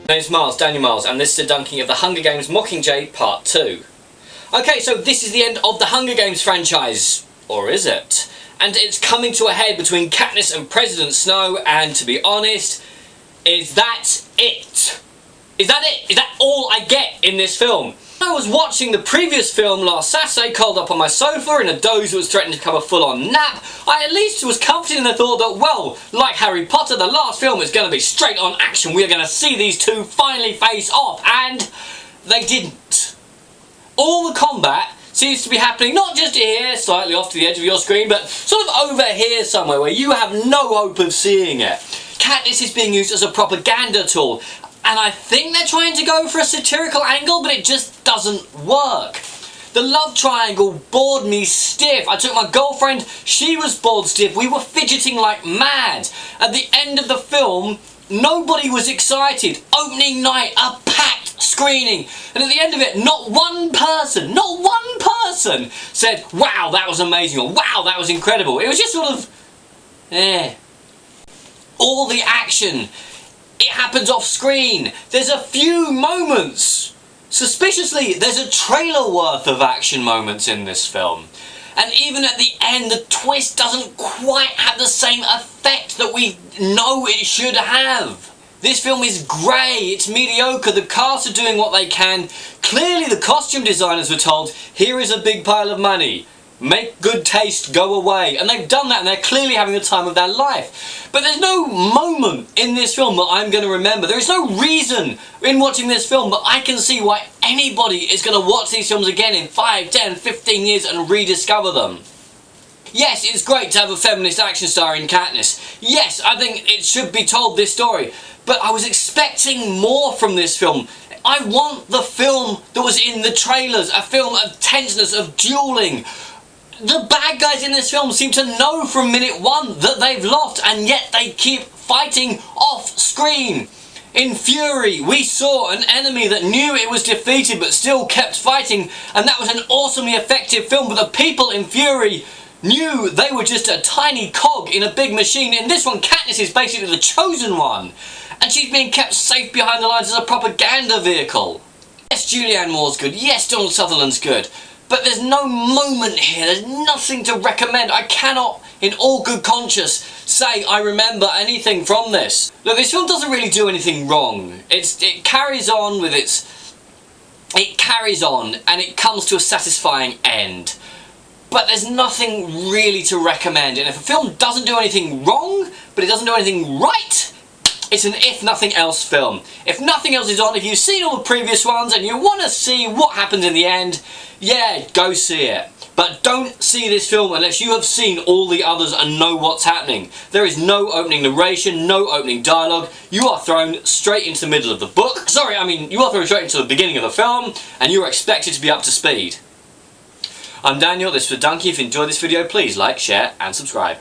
My name's Miles, Daniel Miles, and this is a dunking of the Hunger Games Mockingjay Part 2. Okay, so this is the end of the Hunger Games franchise. Or is it? And it's coming to a head between Katniss and President Snow, and to be honest, is that it? Is that it? Is that all I get in this film? I was watching the previous film last Saturday, curled up on my sofa in a doze that was threatening to become a full-on nap. I at least was comforted in the thought that, well, like Harry Potter, the last film is going to be straight-on action. We are going to see these two finally face off, and they didn't. All the combat seems to be happening not just here, slightly off to the edge of your screen, but sort of over here somewhere where you have no hope of seeing it. Katniss is being used as a propaganda tool, and I think they're trying to go for a satirical angle, but it just doesn't work. The love triangle bored me stiff. I took my girlfriend, she was bored stiff, we were fidgeting like mad. At the end of the film, nobody was excited. Opening night, a packed screening, and at the end of it, not one person said, wow, that was amazing, or wow, that was incredible. It was just sort of, all the action, it happens off screen. There's a few moments. Suspiciously, there's a trailer worth of action moments in this film. And even at the end, the twist doesn't quite have the same effect that we know it should have. This film is grey, it's mediocre, the cast are doing what they can. Clearly the costume designers were told, here is a big pile of money. Make good taste go away. And they've done that, and they're clearly having the time of their life. But there's no moment in this film that I'm going to remember. There is no reason in watching this film that I can see why anybody is going to watch these films again in 5, 10, 15 years and rediscover them. Yes, it's great to have a feminist action star in Katniss. Yes, I think it should be told this story. But I was expecting more from this film. I want the film that was in the trailers. A film of tenseness, of dueling. The bad guys in this film seem to know from minute one that they've lost, and yet they keep fighting off screen. In Fury, we saw an enemy that knew it was defeated but still kept fighting, and that was an awesomely effective film, but the people in Fury knew they were just a tiny cog in a big machine. In this one, Katniss is basically the chosen one, and she's being kept safe behind the lines as a propaganda vehicle. Yes, Julianne Moore's good, yes, Donald Sutherland's good, but there's no moment here, there's nothing to recommend. I cannot, in all good conscience, say I remember anything from this. Look, this film doesn't really do anything wrong. It carries on with it carries on, and it comes to a satisfying end. But there's nothing really to recommend, and if a film doesn't do anything wrong, but it doesn't do anything right, it's an if nothing else film. If nothing else is on, if you've seen all the previous ones and you want to see what happens in the end, yeah, go see it. But don't see this film unless you have seen all the others and know what's happening. There is no opening narration, no opening dialogue. You are thrown straight into the middle of the book. Sorry, I mean, you are thrown straight into the beginning of the film, and you are expected to be up to speed. I'm Daniel, this was Donkey. If you enjoyed this video, please like, share and subscribe.